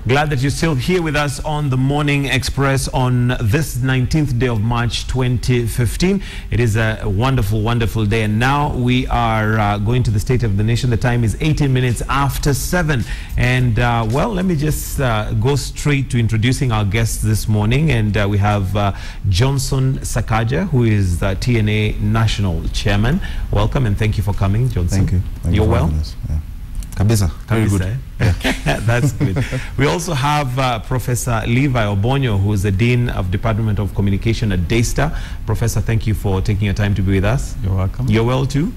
Glad that you're still here with us on the Morning Express on this 19th day of March 2015. It is a wonderful, wonderful day. And now we are going to the State of the Nation. The time is 18 minutes after 7. And, well, let me just go straight to introducing our guests this morning. And we have Johnson Sakaja, who is the TNA National Chairman. Welcome and thank you for coming, Johnson. Thank you. You're well? Yeah. Kabisa. Very good. Yeah. That's good. We also have Professor Levi Obonyo, who is the Dean of Department of Communication at Daystar. Professor, thank you for taking your time to be with us. You're welcome. You're well too?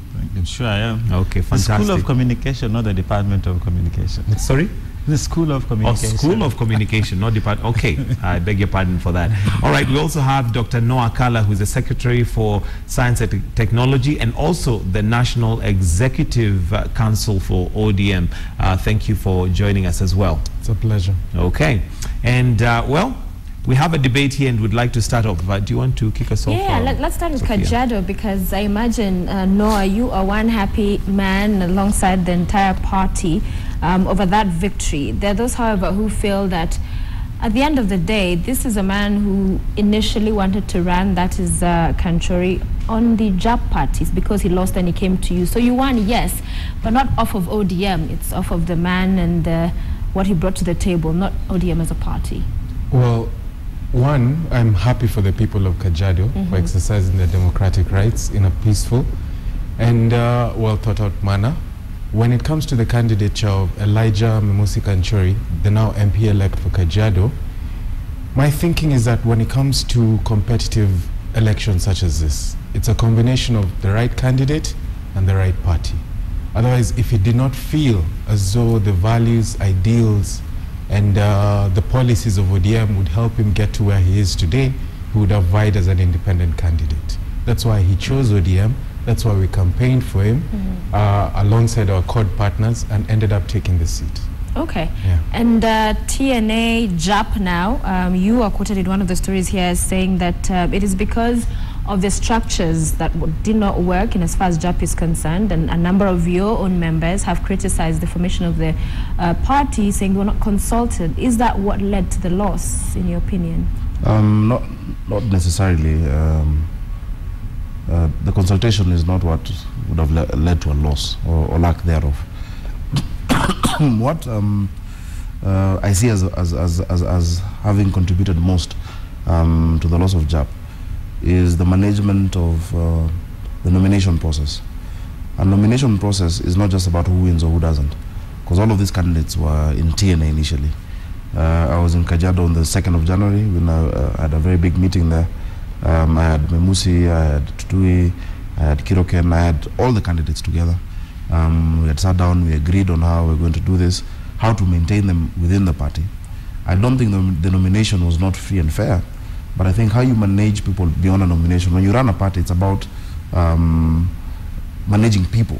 Sure I am. Okay, fantastic. The School of Communication, not the Department of Communication. Sorry? The School of Communication. Oh, School of Communication, not Department. Okay, I beg your pardon for that. All right, we also have Dr. Noah Kala, who is the Secretary for Science and Technology and also the National Executive Council for ODM. Thank you for joining us as well. It's a pleasure. Okay, and well, we have a debate here and we'd like to start off. Do you want to kick us off? Yeah, let's start with Kajiado, because I imagine, Noah, you are one happy man alongside the entire party over that victory. There are those, however, who feel that at the end of the day, this is a man who initially wanted to run, that is Kanchori, on the JAP parties because he lost and he came to you. So you won, yes, but not off of ODM. It's off of the man and what he brought to the table, not ODM as a party. Well, one, I'm happy for the people of Kajiado for exercising their democratic rights in a peaceful and well thought out manner. When it comes to the candidature of Elijah Memusi Kanchori, the now MP-elect for Kajiado, my thinking is that when it comes to competitive elections such as this, it's a combination of the right candidate and the right party. Otherwise, if he did not feel as though the values, ideals, and the policies of ODM would help him get to where he is today, he would have vied as an independent candidate. That's why he chose ODM. That's why we campaigned for him alongside our COD partners and ended up taking the seat. Okay. Yeah. And TNA JAP now, you are quoted in one of the stories here as saying that it is because of the structures that did not work in as far as JAP is concerned, and a number of your own members have criticized the formation of the party, saying they were not consulted. Is that what led to the loss, in your opinion? Not necessarily. The consultation is not what would have led to a loss or lack thereof. What I see as having contributed most to the loss of JAP is the management of the nomination process. A nomination process is not just about who wins or who doesn't, because all of these candidates were in TNA initially. I was in Kajiado on the 2nd of January when I had a very big meeting there. I had Memusi, I had Tutui, I had Kiroken, I had all the candidates together. We had sat down, we agreed on how we're going to do this, how to maintain them within the party. I don't think the nomination was not free and fair, but I think how you manage people beyond a nomination. When you run a party, it's about managing people.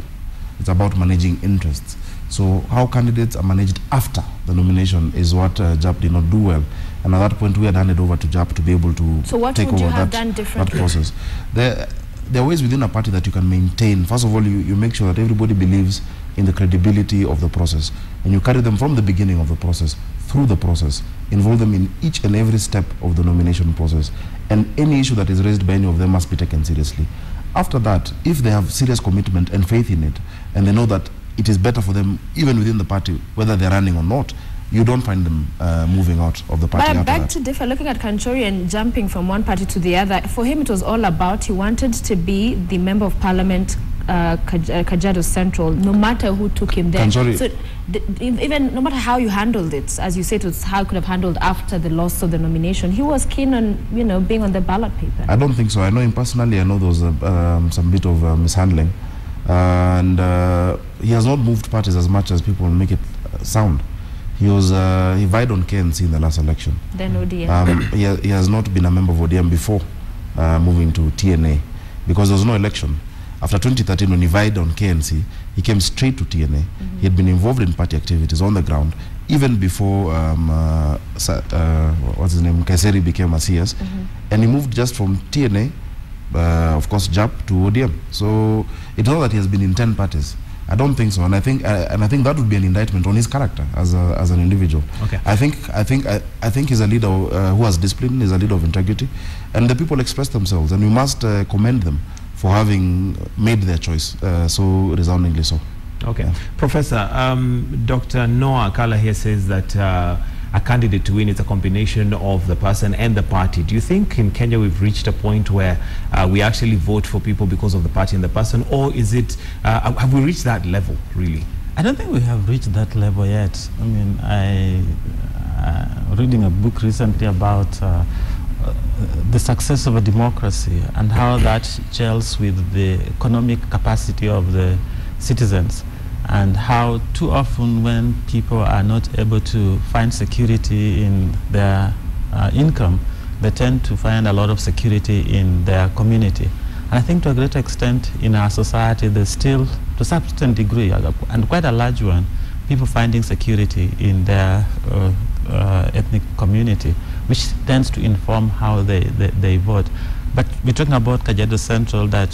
It's about managing interests. So how candidates are managed after the nomination is what JAP did not do well. And at that point, we had handed over to JAP to be able to take over that process. There are ways within a party that you can maintain. First of all, you make sure that everybody believes in the credibility of the process. And you carry them from the beginning of the process, through the process, involve them in each and every step of the nomination process. And any issue that is raised by any of them must be taken seriously. After that, if they have serious commitment and faith in it, and they know that it is better for them, even within the party, whether they're running or not, you don't find them moving out of the party. But I beg to differ. Looking at Kanchori and jumping from one party to the other, for him it was all about, he wanted to be the member of parliament, Kajiado Central, no matter who took him there. Kanchori, so even no matter how you handled it, as you said, it was how you could have handled after the loss of the nomination, he was keen on, you know, being on the ballot paper. I don't think so. I know him personally. I know there was some bit of mishandling. And he has not moved parties as much as people make it sound. He vied on KNC in the last election. Then ODM. He has not been a member of ODM before moving to TNA, because there was no election. After 2013, when he vied on KNC, he came straight to TNA. He had been involved in party activities on the ground, even before what's his name, Kaiseri became a CS. And he moved just from TNA, of course, JAP to ODM. So it's not that he has been in 10 parties. I don't think so, and I think that would be an indictment on his character as an individual. Okay. I think he's a leader who has discipline. He's a leader of integrity, and the people express themselves, and we must commend them for having made their choice so resoundingly so. Okay, yeah. Professor, Dr. Noah Kala here says that a candidate to win is a combination of the person and the party. Do you think in Kenya we've reached a point where we actually vote for people because of the party and the person, or is it, have we reached that level, really? I don't think we have reached that level yet. I mean, I reading a book recently about the success of a democracy and how that gels with the economic capacity of the citizens, and how too often when people are not able to find security in their income, they tend to find a lot of security in their community. And I think to a great extent in our society there's still, to a certain degree, and quite a large one, people finding security in their ethnic community, which tends to inform how they vote. But we're talking about Kajiado Central that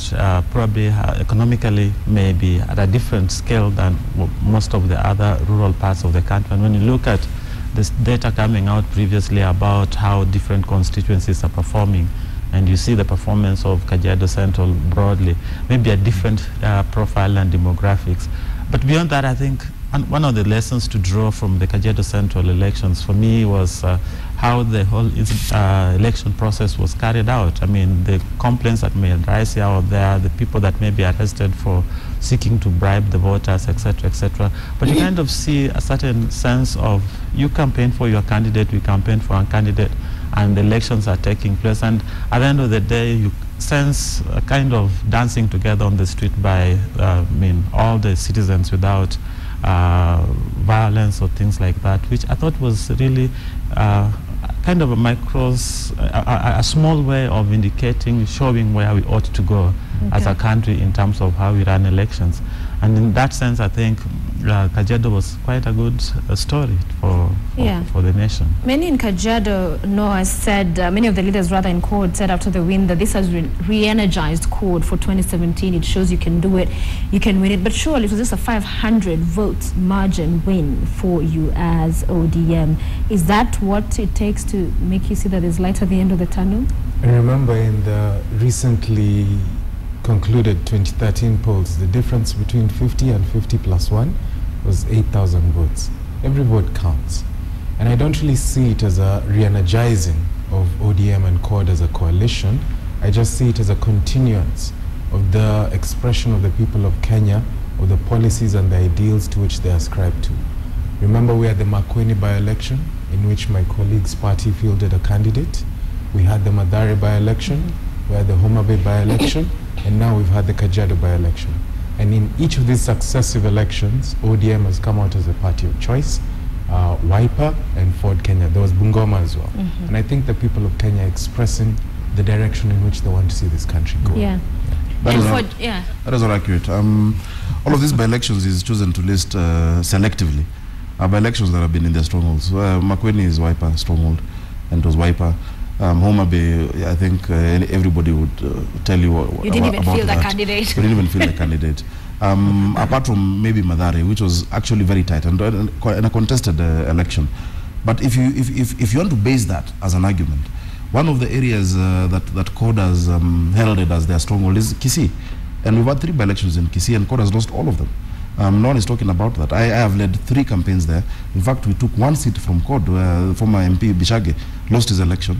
probably economically may be at a different scale than most of the other rural parts of the country. And when you look at this data coming out previously about how different constituencies are performing, and you see the performance of Kajiado Central broadly, maybe a different profile and demographics. But beyond that, I think one of the lessons to draw from the Kajiado Central elections for me was how the whole election process was carried out. I mean, the complaints that may arise here or there, the people that may be arrested for seeking to bribe the voters, etc., etc. But you kind of see a certain sense of, you campaign for your candidate, we campaign for our candidate, and the elections are taking place. And at the end of the day, you sense a kind of dancing together on the street by all the citizens without violence or things like that, which I thought was really kind of a small way of indicating, showing where we ought to go as a country in terms of how we run elections. And in that sense, I think Kajiado was quite a good story for the nation. Many in Kajiado, Noah said, many of the leaders rather in CORD said after the win that this has re-energized CORD for 2017. It shows you can do it, you can win it. But surely it was just a 500 vote margin win for you as ODM. Is that what it takes to make you see that there's light at the end of the tunnel? I remember in the recently concluded 2013 polls, the difference between 50 and 50 plus 1 was 8,000 votes. Every vote counts. And I don't really see it as a re-energizing of ODM and CORD as a coalition. I just see it as a continuance of the expression of the people of Kenya, of the policies and the ideals to which they ascribe to. Remember, we had the Makueni by-election, in which my colleague's party fielded a candidate. We had the Mathare by-election, we had the Homa Bay by-election, and now we've had the Kajiado by-election. And in each of these successive elections, ODM has come out as a party of choice, Wiper and Ford Kenya. There was Bungoma as well. And I think the people of Kenya are expressing the direction in which they want to see this country go. Yeah. That is not accurate. All of these by-elections is chosen to list selectively. By-elections that have been in their strongholds. Makueni is Wiper stronghold, and it was Wiper. Homa Bay, I think everybody would tell you about you didn't even feel the candidate. You didn't even feel the candidate. Apart from maybe Mathare, which was actually very tight and a contested election. But if you want to base that as an argument, one of the areas that CORD has heralded as their stronghold is Kisii. And we've had 3 by-elections in Kisii, and CORD has lost all of them. No one is talking about that. I have led 3 campaigns there. In fact, we took 1 seat from CORD, where former MP Bishage lost his election.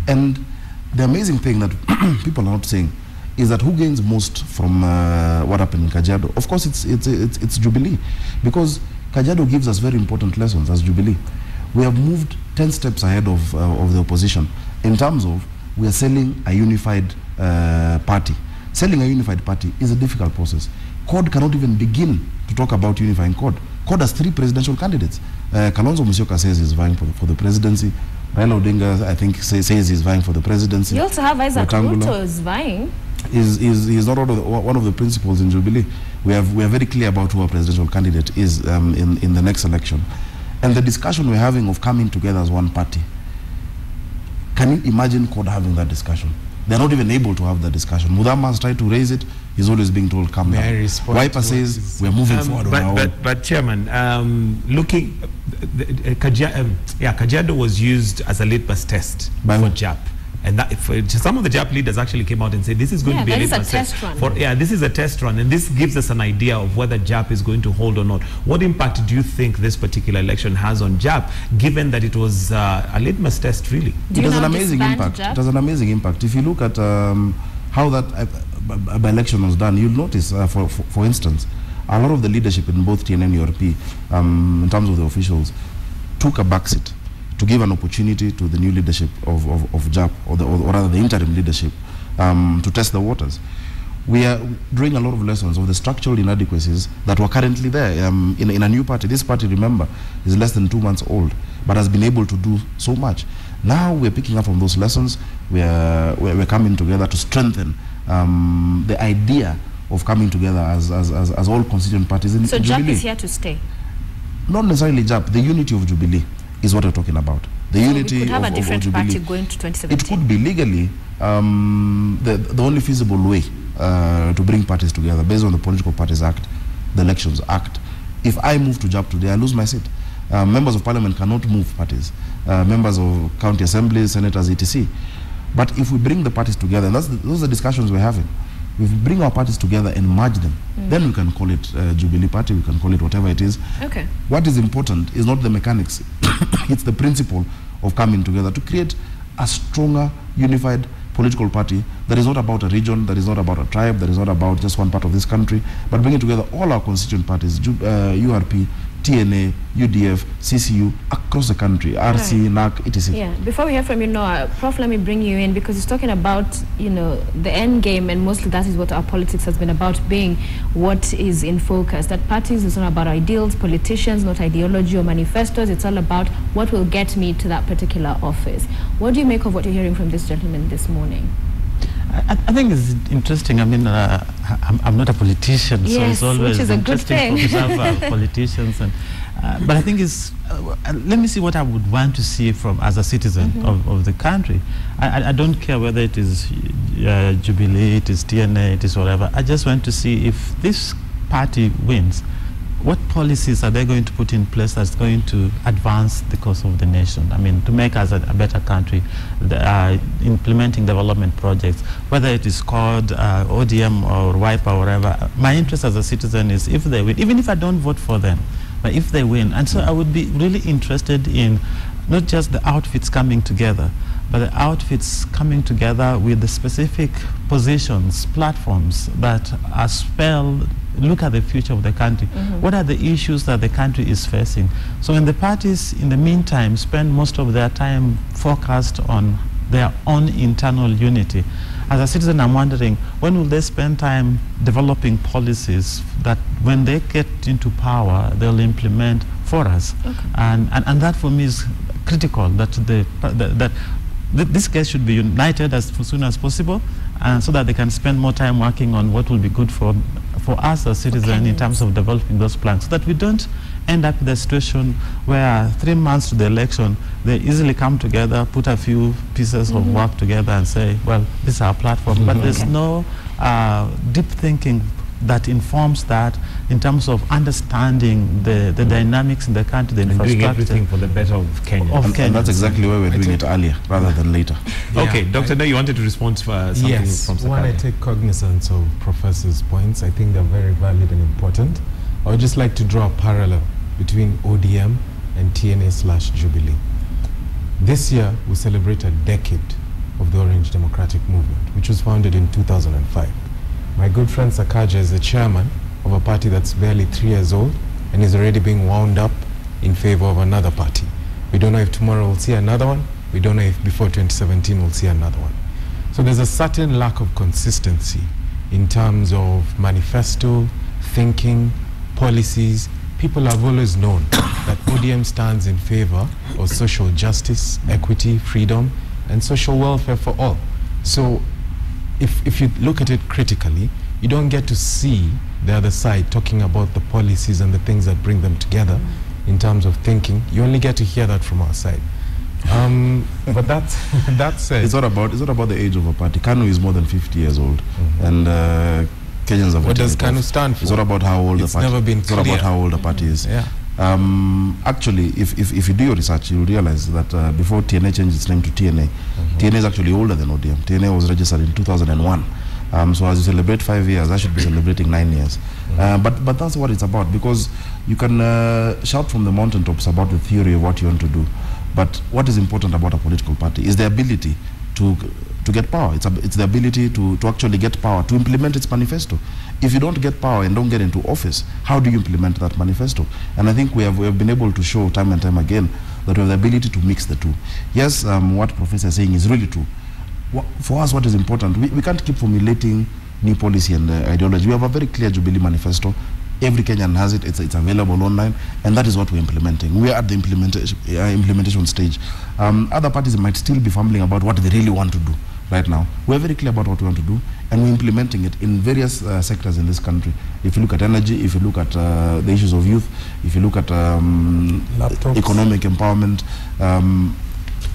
And the amazing thing that people are not saying is that who gains most from what happened in Kajiado? Of course, it's Jubilee, because Kajiado gives us very important lessons as Jubilee. We have moved 10 steps ahead of the opposition in terms of we are selling a unified party. Selling a unified party is a difficult process. CORD cannot even begin to talk about unifying CORD. CORD has 3 presidential candidates. Kalonzo Musyoka says he's vying for the presidency. Raila Odinga, I think, says he's vying for the presidency. You also have Isaac Ruto is vying. He's not one of the principals in Jubilee. We are very clear about who our presidential candidate is in the next election. And the discussion we're having of coming together as one party, can you imagine CORD having that discussion? They're not even able to have that discussion. Mudama has tried to raise it. is always being told, come down. Wiper says, we're moving forward on our own. But Chairman, Kajiado was used as a litmus test for JAP. And that, some of the JAP leaders actually came out and said, this is going to be a litmus test run. This is a test run, and this gives us an idea of whether JAP is going to hold or not. What impact do you think this particular election has on JAP, given that it was a litmus test, really? It has an amazing impact. It has an amazing impact. If you look at how that by-election was done, you'll notice, for instance, a lot of the leadership in both TN and URP, in terms of the officials, took a backseat to give an opportunity to the new leadership of JAP, or rather the interim leadership, to test the waters. We are drawing a lot of lessons of the structural inadequacies that were currently there in a new party. This party, remember, is less than 2 months old, but has been able to do so much. Now we're picking up from those lessons. We're coming together to strengthen the idea of coming together as all constituent parties in So Jubilee. JAP is here to stay? Not necessarily JAP, the unity of Jubilee is what we're talking about. The unity we could have of a different party Jubilee. going to 2017. It could be legally the only feasible way to bring parties together based on the Political Parties Act, the Elections Act. If I move to JAP today, I lose my seat. Members of Parliament cannot move parties. Members of county assemblies, senators, etc. But if we bring the parties together, and those are the discussions we're having. If we bring our parties together and merge them, then we can call it Jubilee Party, we can call it whatever it is. Okay. What is important is not the mechanics, it's the principle of coming together to create a stronger, unified political party that is not about a region, that is not about a tribe, that is not about just one part of this country, but bringing together all our constituent parties, URP, TNA, UDF, CCU, across the country, RC, NAC, etc. Yeah, before we hear from you, Noah, Prof, let me bring you in, because he's talking about, the end game, and mostly that is what our politics has been about, being what is in focus. That parties is not about ideals, politicians, not ideology or manifestos. It's all about what will get me to that particular office. What do you make of what you're hearing from this gentleman this morning? I think it's interesting. I mean, I'm not a politician, so it's always interesting to observe politicians. But I think it's, let me see what I would want to see from as a citizen of the country. I don't care whether it is Jubilee, it is TNA, it is whatever. I just want to see if this party wins, what policies are they going to put in place that's going to advance the cause of the nation? I mean, to make us a better country, implementing development projects, whether it is called ODM or Wiper or whatever. My interest as a citizen is if they win, even if I don't vote for them, but if they win. And so I would be really interested in not just the outfits coming together, but the outfits coming together with the specific positions, platforms that are spelled, look at the future of the country. What are the issues that the country is facing? So when the parties, in the meantime, spend most of their time focused on their own internal unity, as a citizen, I'm wondering, when will they spend time developing policies that when they get into power, they'll implement for us? And that for me is critical, that this case should be united as soon as possible, and so that they can spend more time working on what will be good for us as citizens in terms of developing those plans, so that we don't end up in a situation where 3 months to the election, they easily come together, put a few pieces of work together and say, well, this is our platform. But there's no deep thinking that informs that in terms of understanding the dynamics in the country, the infrastructure. Doing everything for the better of Kenya. And that's exactly why we're doing it earlier rather than later. Okay, Dr. No, you wanted to respond to something from Sakaja. When I take cognizance of Professor's points, I think they're very valid and important. I would just like to draw a parallel between ODM and TNA/Jubilee. This year, we celebrate a decade of the Orange Democratic Movement, which was founded in 2005. My good friend Sakaja is the chairman of a party that's barely 3 years old and is already being wound up in favor of another party. We don't know if tomorrow we'll see another one. We don't know if before 2017 we'll see another one. So there's a certain lack of consistency in terms of manifesto, thinking, policies. People have always known that ODM stands in favor of social justice, equity, freedom, and social welfare for all. So if you look at it critically, you don't get to see the other side talking about the policies and the things that bring them together in terms of thinking. You only get to hear that from our side. But that said, it's not about the age of a party. KANU is more than 50 years old, and Kenyans are What voting does it off. KANU stand for? It's not about how old It's the party. never been It's not about clear. how old the party is. Yeah. Actually, if you do your research, you'll realize that before TNA changed its name to TNA, TNA is actually older than ODM. TNA was registered in 2001. So as you celebrate 5 years, I should be celebrating 9 years. But that's what it's about, because you can shout from the mountaintops about the theory of what you want to do. But what is important about a political party is the ability to get power. It's the ability to actually get power, to implement its manifesto. If you don't get power and don't get into office, how do you implement that manifesto? And I think we have been able to show time and time again that we have the ability to mix the two. Yes, what Professor is saying is really true. For us, what is important, we can't keep formulating new policy and ideology. We have a very clear Jubilee manifesto. Every Kenyan has it. It's available online, and that is what we're implementing. We are at the implementation stage. Other parties might still be fumbling about what they really want to do right now. We're very clear about what we want to do, and we're implementing it in various sectors in this country. If you look at energy, if you look at the issues of youth, if you look at economic empowerment,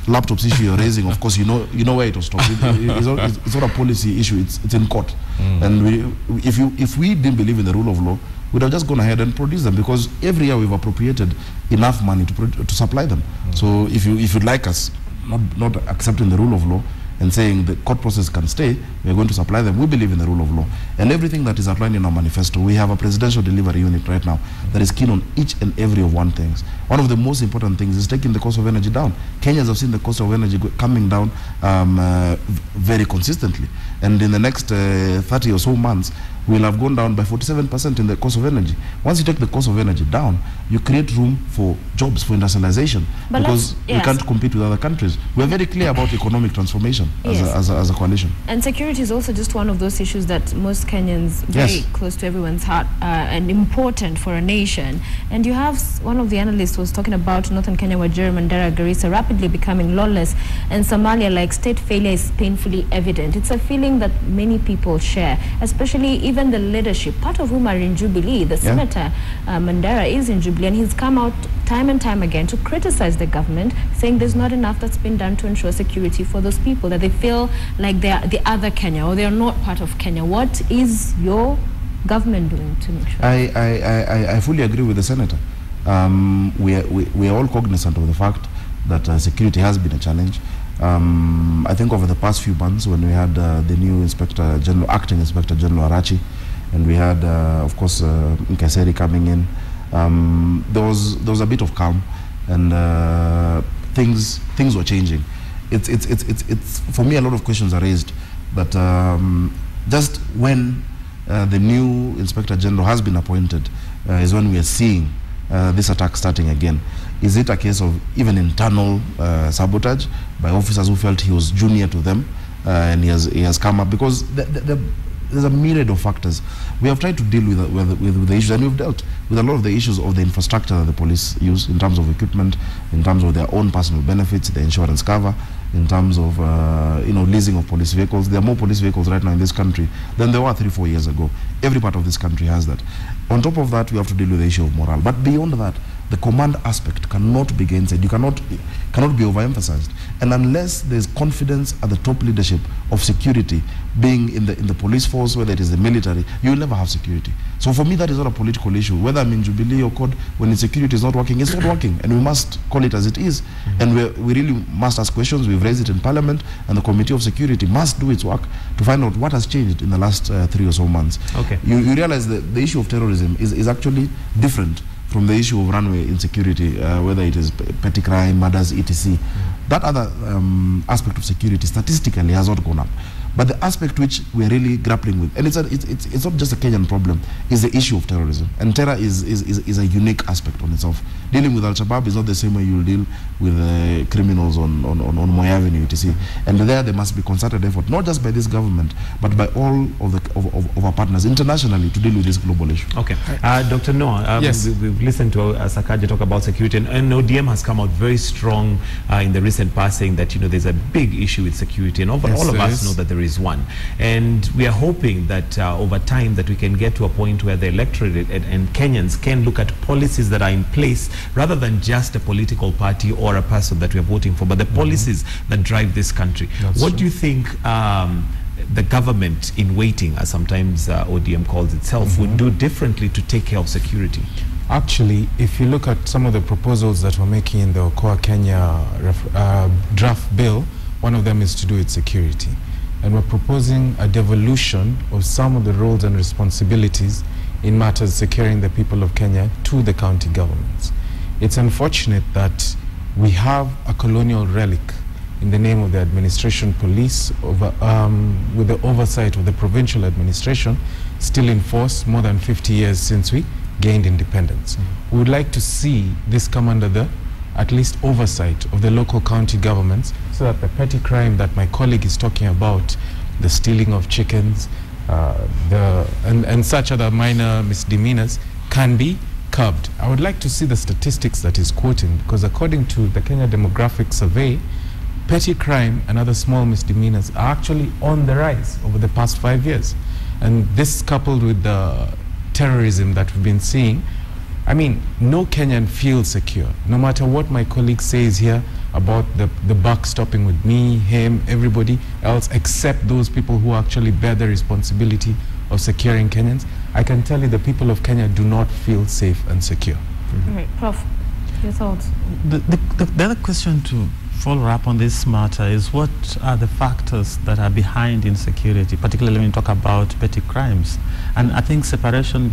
laptops issue you're raising, of course, you know where it was stopped. It's not a policy issue. It's in court. And if we didn't believe in the rule of law, we'd have just gone ahead and produced them, because every year we've appropriated enough money to supply them. So if you'd like us not accepting the rule of law and saying the court process can stay, we're going to supply them. We believe in the rule of law. And everything that is outlined in our manifesto, we have a presidential delivery unit right now that is keen on each and every of one things. One of the most important things is taking the cost of energy down. Kenyans have seen the cost of energy coming down very consistently. And in the next 30 or so months, we'll have gone down by 47% in the cost of energy. Once you take the cost of energy down, you create room for jobs, for industrialization, because we can't compete with other countries. We're very clear about economic transformation as a coalition. And security is also just one of those issues that most Kenyans, very close to everyone's heart, and important for a nation. And you have one of the analysts was talking about Northern Kenya, Wajir, Mandera, Garissa rapidly becoming lawless, and Somalia, like, state failure is painfully evident. It's a feeling that many people share, especially even the leadership, part of whom are in Jubilee. The Senator Mandera is in Jubilee, and he's come out time and time again to criticize the government, saying there's not enough that's been done to ensure security for those people, that they feel like they're the other Kenya, or they're not part of Kenya. What is your government doing to make sure? I fully agree with the Senator. We are all cognizant of the fact that security has been a challenge. I think over the past few months, when we had the new Inspector General, Acting Inspector General Arachi, and we had, of course, Nkaseri coming in, there was a bit of calm, and things were changing. It's for me, a lot of questions are raised, but just when the new Inspector General has been appointed is when we are seeing this attack starting again. Is it a case of even internal sabotage by officers who felt he was junior to them, and he has come up? Because there's a myriad of factors. We have tried to deal with the issues, and we've dealt with a lot of the issues of the infrastructure that the police use in terms of equipment, in terms of their own personal benefits, the insurance cover, in terms of leasing of police vehicles. There are more police vehicles right now in this country than there were 3-4 years ago. Every part of this country has that. On top of that, we have to deal with the issue of morale. But beyond that, the command aspect cannot be gainsaid. You cannot be overemphasized. And unless there's confidence at the top leadership of security, being in the police force, whether it is the military, you will never have security. So for me, that is not a political issue. Whether I'm in Jubilee or CORD, when the security is not working, it's not working. And we must call it as it is. And we really must ask questions. We've raised it in Parliament, and the Committee of Security must do its work to find out what has changed in the last 3 or so months. Okay. You realize that the issue of terrorism is actually different from the issue of runway insecurity, whether it is petty crime, murders, etc. That other aspect of security statistically has not gone up. But the aspect which we're really grappling with, and it's not just a Kenyan problem, is the issue of terrorism. And terror is a unique aspect on itself. Dealing with Al-Shabaab is not the same way you'll deal with criminals on Moi Avenue, etc. And there must be concerted effort, not just by this government, but by all of our partners internationally to deal with this global issue. Okay. Dr. Noah, yes. we've listened to Sakaja talk about security, and ODM has come out very strong in the recent past, saying that there's a big issue with security, and all of us know that there is one. And we are hoping that over time that we can get to a point where the electorate and Kenyans can look at policies that are in place, rather than just a political party or a person that we are voting for, but the policies that drive this country. What do you think the government in waiting, as sometimes ODM calls itself, would do differently to take care of security? Actually, if you look at some of the proposals that we're making in the Okoa Kenya draft bill, one of them is to do with security. And we're proposing a devolution of some of the roles and responsibilities in matters securing the people of Kenya to the county governments. It's unfortunate that we have a colonial relic in the name of the administration police over, with the oversight of the provincial administration still in force more than 50 years since we gained independence. We would like to see this come under the at least oversight of the local county governments, so that the petty crime that my colleague is talking about, the stealing of chickens, and such other minor misdemeanors, can be curbed. I would like to see the statistics that is quoting, because according to the Kenya Demographic Survey, petty crime and other small misdemeanors are actually on the rise over the past 5 years. And this, coupled with the terrorism that we've been seeing, I mean, no Kenyan feels secure. No matter what my colleague says here about the buck stopping with me, him, everybody else, except those people who actually bear the responsibility of securing Kenyans, I can tell you the people of Kenya do not feel safe and secure. All right, Prof, your thoughts? The other question to follow up on this matter is, what are the factors that are behind insecurity, particularly when you talk about petty crimes? And I think separation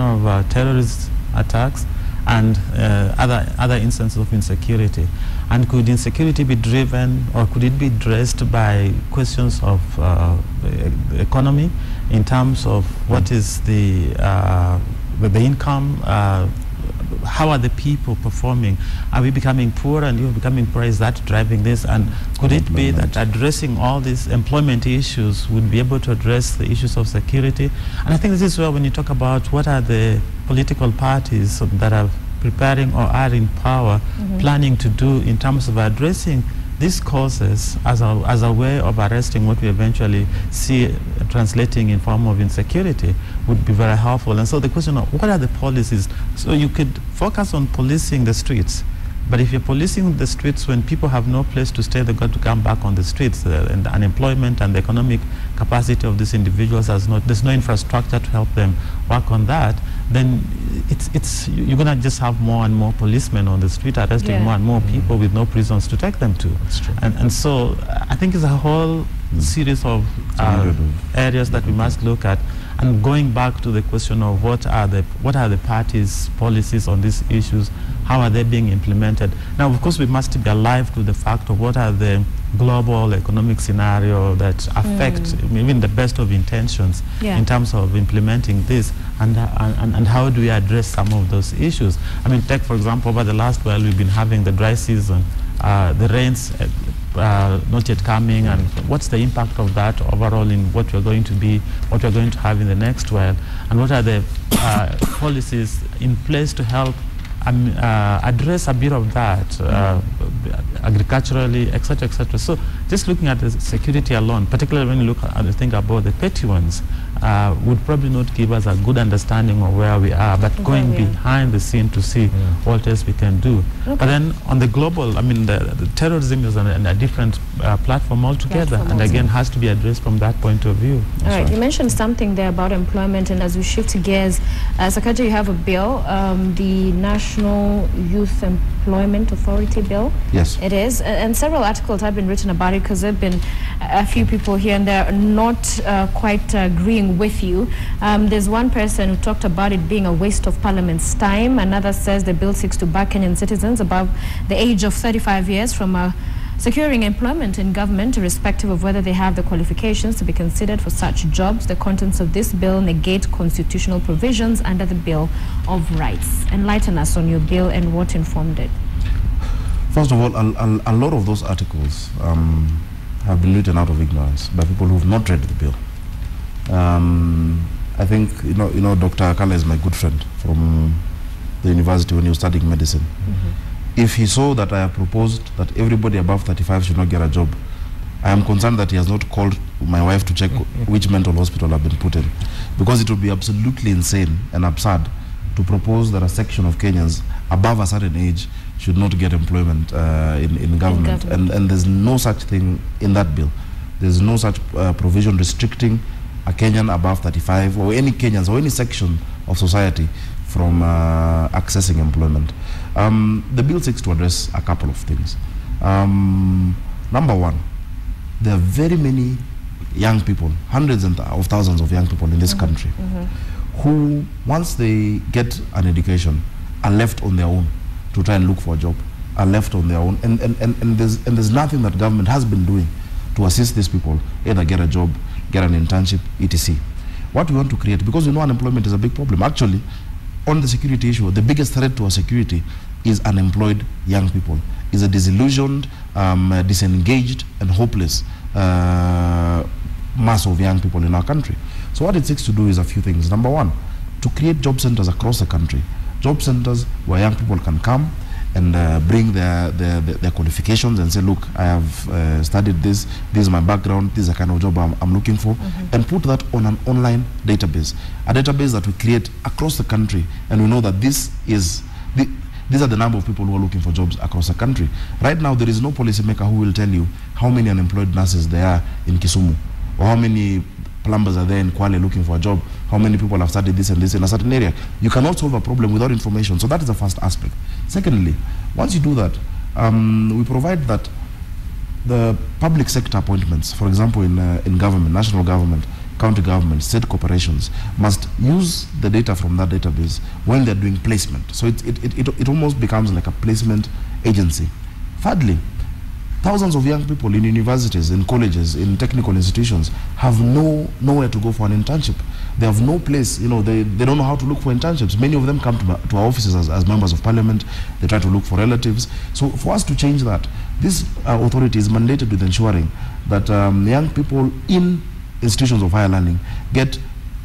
of terrorist attacks and other instances of insecurity. And could insecurity be driven, or could it be addressed by questions of the economy, in terms of what is the income, how are the people performing? Are we becoming poorer, and you're becoming poorer? Is that driving this? And could it be that addressing all these employment issues would be able to address the issues of security? And I think this is where, when you talk about what are the political parties that are preparing or are in power planning to do in terms of addressing these causes as a way of arresting what we eventually see translating in form of insecurity, would be very helpful. And so the question of what are the policies? So you could focus on policing the streets, but if you're policing the streets when people have no place to stay, they've got to come back on the streets, and the unemployment and the economic capacity of these individuals there's no infrastructure to help them work on that, then you're going to just have more and more policemen on the street arresting more and more people with no prisons to take them to. That's true. And so I think it's a whole series of areas that we must look at. And going back to the question of what are the parties' policies on these issues, how are they being implemented? Now, of course, we must be alive to the fact of what are the global economic scenario that affect even the best of intentions in terms of implementing this, and how do we address some of those issues? I mean, take, for example, over the last while we've been having the dry season, the rains not yet coming, and what's the impact of that overall in what we're going to have in the next while, and what are the policies in place to help address a bit of that agriculturally, etc., etc. So just looking at the security alone, particularly when you look at the thing about the petty ones, would probably not give us a good understanding of where we are, but going behind the scene to see what else we can do. But then on the global, I mean, the terrorism is on a different platform altogether, and again has to be addressed from that point of view. All right, you mentioned something there about employment, and as we shift gears, Sakaja, you have a bill, the National Youth Employment Authority bill. Yes. It is, and several articles have been written about it, because there have been a few people here and there not quite agreeing with you. There's one person who talked about it being a waste of Parliament's time. Another says the bill seeks to bar Kenyan citizens above the age of 35 years from securing employment in government, irrespective of whether they have the qualifications to be considered for such jobs. The contents of this bill negate constitutional provisions under the Bill of Rights. Enlighten us on your bill and what informed it. First of all, a lot of those articles have been written out of ignorance by people who have not read the bill. I think, you know, Dr. Akala is my good friend from the university when he was studying medicine. If he saw that I have proposed that everybody above 35 should not get a job, I am concerned that he has not called my wife to check which mental hospital I've been put in. Because it would be absolutely insane and absurd to propose that a section of Kenyans above a certain age should not get employment in government. And there's no such thing in that bill. There's no such provision restricting a Kenyan above 35 or any Kenyans or any section of society from accessing employment. The bill seeks to address a couple of things. Number one, there are very many young people, hundreds of thousands of young people in this country who, once they get an education, are left on their own to try and look for a job, are left on their own. And there's nothing that government has been doing to assist these people, either get a job, get an internship, etc. What we want to create, because we know unemployment is a big problem. Actually, on the security issue, the biggest threat to our security is unemployed young people, is a disillusioned, disengaged, and hopeless mass of young people in our country. So what it seeks to do is a few things. Number one, to create job centers across the country. Job centers where young people can come and bring their qualifications and say, look, I have studied this is my background, this is the kind of job I'm looking for, and put that on an online database, a database that we create across the country, and we know that these are the number of people who are looking for jobs across the country. Right now, there is no policymaker who will tell you how many unemployed nurses there are in Kisumu, or how many plumbers are there in Kwale looking for a job, how many people have studied this and this in a certain area. You cannot solve a problem without information. So that is the first aspect. Secondly, once you do that, we provide that the public sector appointments, for example, in government, national government, county government, state corporations, must use the data from that database when they're doing placement. So it almost becomes like a placement agency. Thirdly, thousands of young people in universities, in colleges, in technical institutions have nowhere to go for an internship. They have no place, they don't know how to look for internships. Many of them come to our offices as members of parliament. They try to look for relatives. So for us to change that, this authority is mandated with ensuring that young people in institutions of higher learning get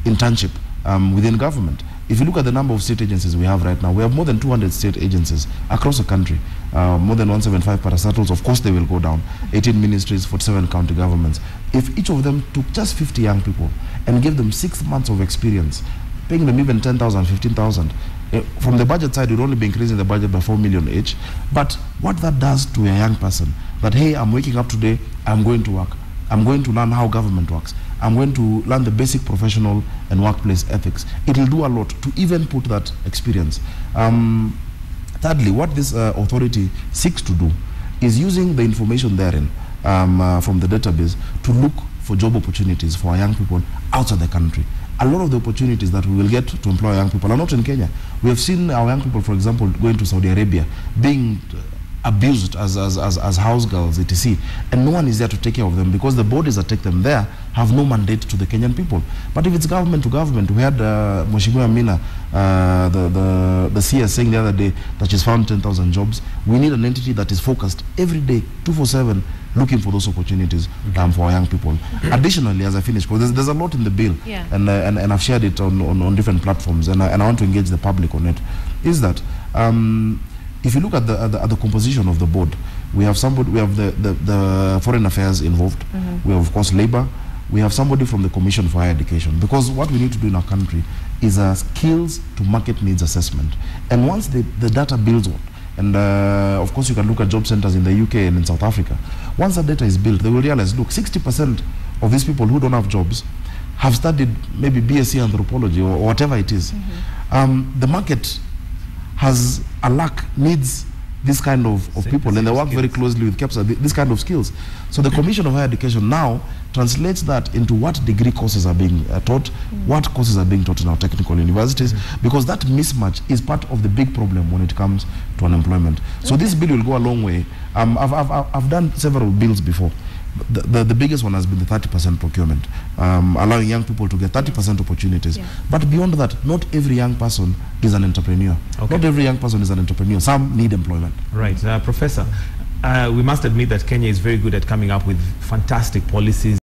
internship within government. If you look at the number of state agencies we have right now, we have more than 200 state agencies across the country, more than 175 parastatals. Of course, they will go down. 18 ministries, 47 county governments. If each of them took just 50 young people and gave them 6 months of experience, paying them even 10,000, 15,000, from the budget side, we'd only be increasing the budget by 4 million each. But what that does to a young person, that, hey, I'm waking up today, I'm going to work. I'm going to learn how government works. I'm going to learn the basic professional and workplace ethics. It will do a lot to even put that experience. Thirdly, what this authority seeks to do is using the information therein from the database to look for job opportunities for our young people outside the country. A lot of the opportunities that we will get to employ young people are not in Kenya. We have seen our young people, for example, going to Saudi Arabia, being abused as house girls, etc. And no one is there to take care of them because the bodies that take them there have no mandate to the Kenyan people. But if it's government to government, we had Mheshimiwa Amina, the CS, saying the other day that she's found 10,000 jobs. We need an entity that is focused every day, 24/7, looking for those opportunities for our young people. Additionally, as I finish, because there's a lot in the bill, and I've shared it on different platforms, and I want to engage the public on it, is that if you look at the composition of the board, we have somebody, we have the foreign affairs involved, we have, of course, labor, we have somebody from the Commission for Higher Education, because what we need to do in our country is a skills to market needs assessment. And once the data builds on, and of course you can look at job centers in the UK and in South Africa, once that data is built, they will realize, look, 60% of these people who don't have jobs have studied maybe BSc anthropology or whatever it is. The market has a lack, needs this kind of people, and they work very closely with KEPSA, this kind of skills. So the Commission of Higher Education now translates that into what degree courses are being taught, what courses are being taught in our technical universities, because that mismatch is part of the big problem when it comes to unemployment. So this bill will go a long way. I've done several bills before. The biggest one has been the 30% procurement, allowing young people to get 30% opportunities. But beyond that, not every young person is an entrepreneur. Not every young person is an entrepreneur. Some need employment. Right. Professor, we must admit that Kenya is very good at coming up with fantastic policies.